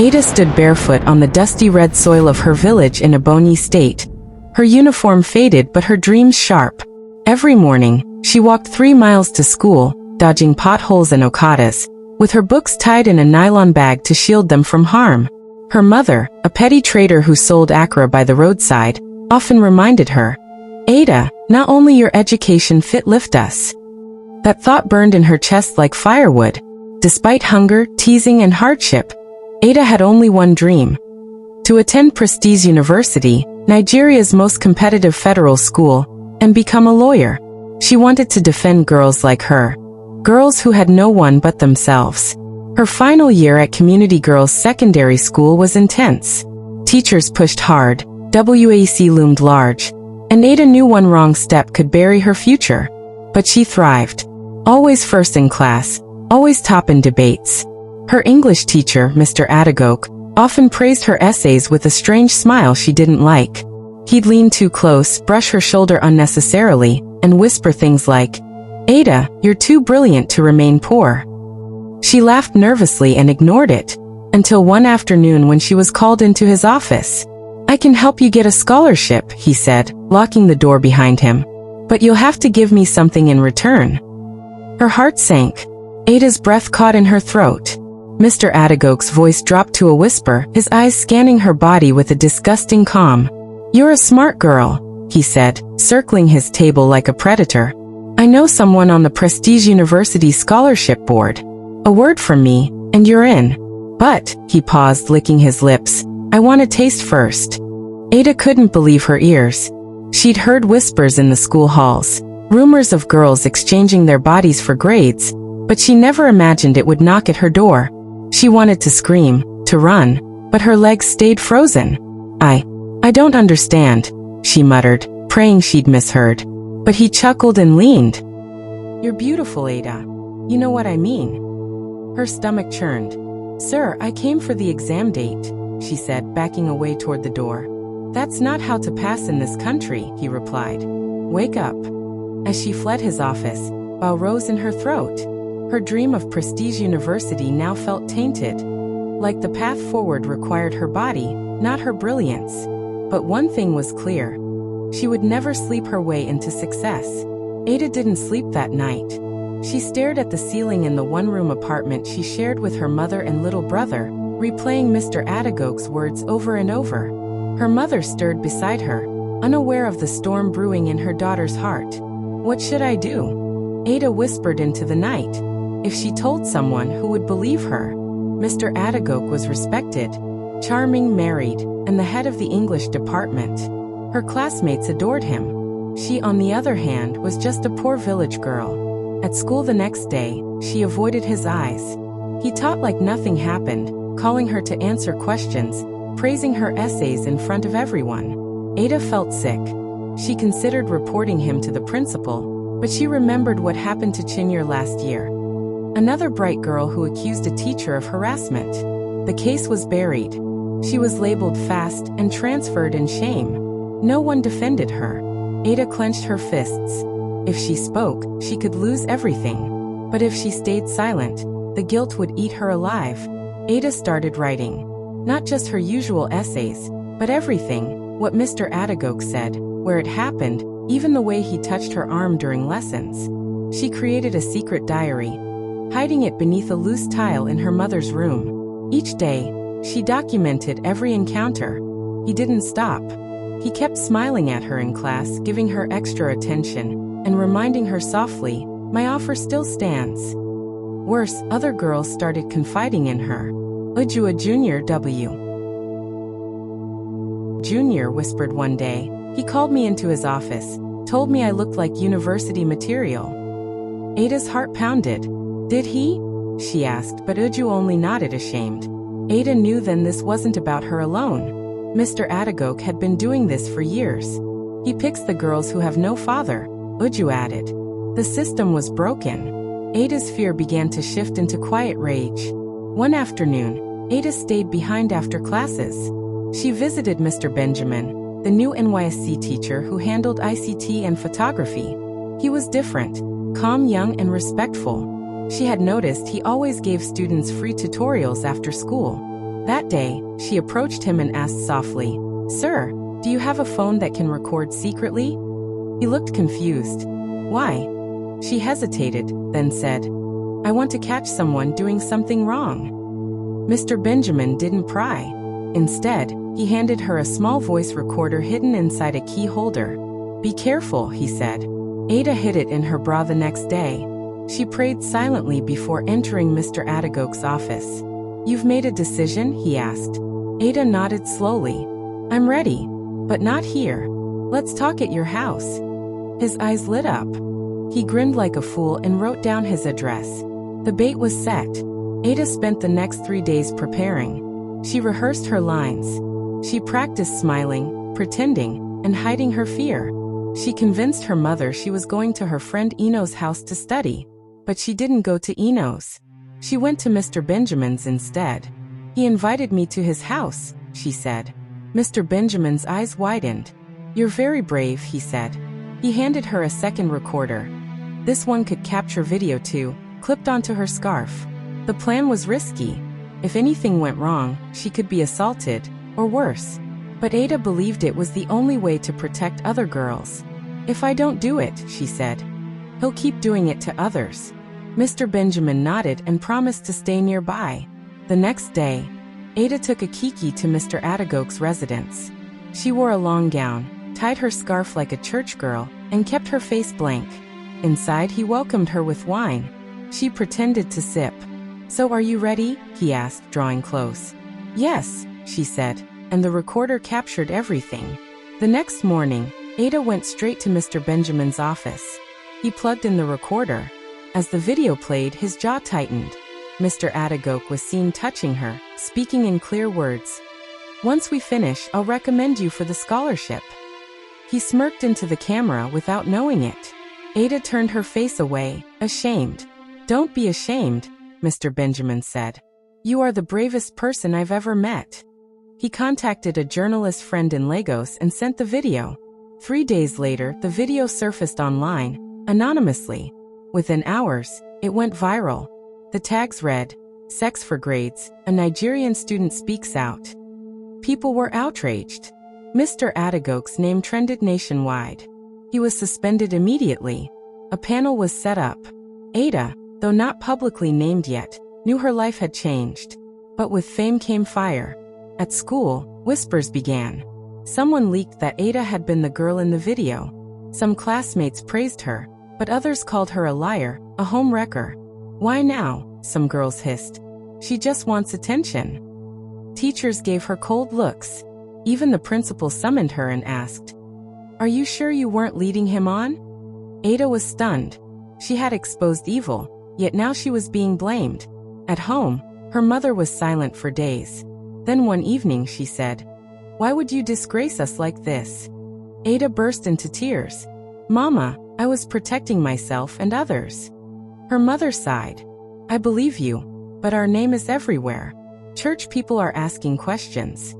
Ada stood barefoot on the dusty red soil of her village in a bony state. Her uniform faded but her dreams sharp. Every morning, she walked 3 miles to school, dodging potholes and okadas, with her books tied in a nylon bag to shield them from harm. Her mother, a petty trader who sold akra by the roadside, often reminded her, "Ada, not only your education fit lift us." That thought burned in her chest like firewood. Despite hunger, teasing, and hardship, Ada had only one dream: to attend Prestige University, Nigeria's most competitive federal school, and become a lawyer. She wanted to defend girls like her, girls who had no one but themselves. Her final year at Community Girls Secondary School was intense. Teachers pushed hard, WAC loomed large, and Ada knew one wrong step could bury her future. But she thrived. Always first in class, always top in debates. Her English teacher, Mr. Adagok, often praised her essays with a strange smile she didn't like. He'd lean too close, brush her shoulder unnecessarily, and whisper things like, "Ada, you're too brilliant to remain poor." She laughed nervously and ignored it, until one afternoon when she was called into his office. "I can help you get a scholarship," he said, locking the door behind him. "But you'll have to give me something in return." Her heart sank. Ada's breath caught in her throat. Mr. Adagok's voice dropped to a whisper, his eyes scanning her body with a disgusting calm. "You're a smart girl," he said, circling his table like a predator. "I know someone on the Prestige University Scholarship Board. A word from me, and you're in. But," he paused, licking his lips, "I want to taste first." Ada couldn't believe her ears. She'd heard whispers in the school halls, rumors of girls exchanging their bodies for grades, but she never imagined it would knock at her door. She wanted to scream, to run, but her legs stayed frozen. I don't understand," she muttered, praying she'd misheard. But he chuckled and leaned. "You're beautiful, Ada. You know what I mean." Her stomach churned. "Sir, I came for the exam date," she said, backing away toward the door. "That's not how to pass in this country," he replied. "Wake up." As she fled his office, bow rose in her throat. Her dream of Prestige University now felt tainted. Like the path forward required her body, not her brilliance. But one thing was clear. She would never sleep her way into success. Ada didn't sleep that night. She stared at the ceiling in the one-room apartment she shared with her mother and little brother, replaying Mr. Adagok's words over and over. Her mother stirred beside her, unaware of the storm brewing in her daughter's heart. "What should I do?" Ada whispered into the night. If she told someone, who would believe her? Mr. Adagok was respected, charming, married, and the head of the English department. Her classmates adored him. She, on the other hand, was just a poor village girl. At school the next day, she avoided his eyes. He taught like nothing happened, calling her to answer questions, praising her essays in front of everyone. Ada felt sick. She considered reporting him to the principal, but she remembered what happened to Chinyer last year. Another bright girl who accused a teacher of harassment. The case was buried. She was labeled fast and transferred in shame. No one defended her. Ada clenched her fists. If she spoke, she could lose everything. But if she stayed silent, the guilt would eat her alive. Ada started writing. Not just her usual essays, but everything, what Mr. Adagok said, where it happened, even the way he touched her arm during lessons. She created a secret diary, hiding it beneath a loose tile in her mother's room. Each day, she documented every encounter. He didn't stop. He kept smiling at her in class, giving her extra attention, and reminding her softly, "My offer still stands." Worse, other girls started confiding in her. "Ujua Jr. W. Jr. whispered one day. He called me into his office, told me I looked like university material. Ada's heart pounded. "Did he?" she asked, but Uju only nodded ashamed. Ada knew then this wasn't about her alone. Mr. Adagok had been doing this for years. He picks the girls who have no father, Uju added. The system was broken. Ada's fear began to shift into quiet rage. One afternoon, Ada stayed behind after classes. She visited Mr. Benjamin, the new NYSC teacher who handled ICT and photography. He was different, calm, young, and respectful. She had noticed he always gave students free tutorials after school. That day, she approached him and asked softly, "Sir, do you have a phone that can record secretly?" He looked confused. "Why?" She hesitated, then said, "I want to catch someone doing something wrong." Mr. Benjamin didn't pry. Instead, he handed her a small voice recorder hidden inside a key holder. "Be careful," he said. Ada hid it in her bra the next day. She prayed silently before entering Mr. Adagok's office. "You've made a decision?" he asked. Ada nodded slowly. "I'm ready. But not here. Let's talk at your house." His eyes lit up. He grinned like a fool and wrote down his address. The bait was set. Ada spent the next 3 days preparing. She rehearsed her lines. She practiced smiling, pretending, and hiding her fear. She convinced her mother she was going to her friend Eno's house to study. But she didn't go to Eno's. She went to Mr. Benjamin's instead. "He invited me to his house," she said. Mr. Benjamin's eyes widened. "You're very brave," he said. He handed her a second recorder. This one could capture video too, clipped onto her scarf. The plan was risky. If anything went wrong, she could be assaulted, or worse. But Ada believed it was the only way to protect other girls. "If I don't do it," she said, "he'll keep doing it to others." Mr. Benjamin nodded and promised to stay nearby. The next day, Ada took a kiki to Mr. Adagok's residence. She wore a long gown, tied her scarf like a church girl, and kept her face blank. Inside, he welcomed her with wine. She pretended to sip. "So are you ready?" he asked, drawing close. "Yes," she said, and the recorder captured everything. The next morning, Ada went straight to Mr. Benjamin's office. He plugged in the recorder. As the video played, his jaw tightened. Mr. Adagok was seen touching her, speaking in clear words. "Once we finish, I'll recommend you for the scholarship." He smirked into the camera without knowing it. Ada turned her face away, ashamed. "Don't be ashamed," Mr. Benjamin said. "You are the bravest person I've ever met." He contacted a journalist friend in Lagos and sent the video. 3 days later, the video surfaced online, anonymously. Within hours, it went viral. The tags read, "Sex for grades, a Nigerian student speaks out." People were outraged. Mr. Adagok's name trended nationwide. He was suspended immediately. A panel was set up. Ada, though not publicly named yet, knew her life had changed. But with fame came fire. At school, whispers began. Someone leaked that Ada had been the girl in the video. Some classmates praised her, but others called her a liar, a home wrecker. "Why now?" some girls hissed. "She just wants attention." Teachers gave her cold looks. Even the principal summoned her and asked, "Are you sure you weren't leading him on?" Ada was stunned. She had exposed evil, yet now she was being blamed. At home, her mother was silent for days. Then one evening she said, "Why would you disgrace us like this?" Ada burst into tears. "Mama, I was protecting myself and others." Her mother sighed. "I believe you, but our name is everywhere. Church people are asking questions."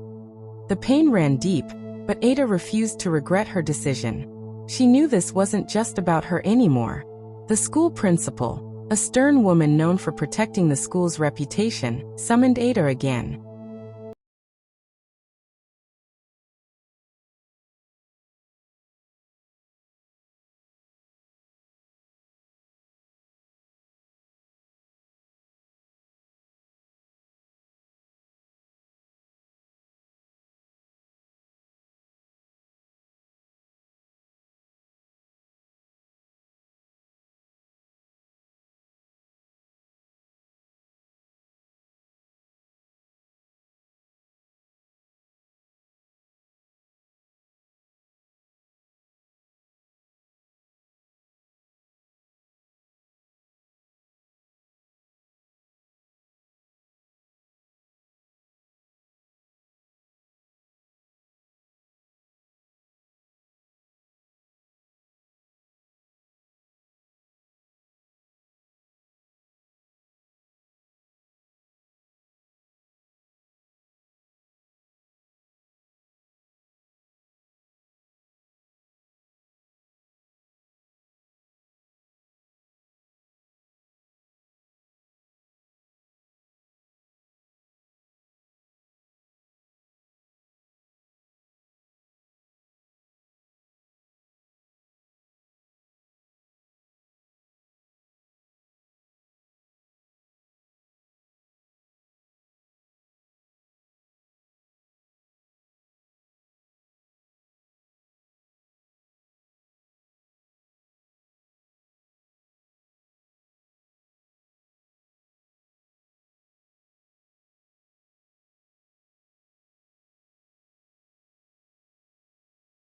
The pain ran deep, but Ada refused to regret her decision. She knew this wasn't just about her anymore. The school principal, a stern woman known for protecting the school's reputation, summoned Ada again.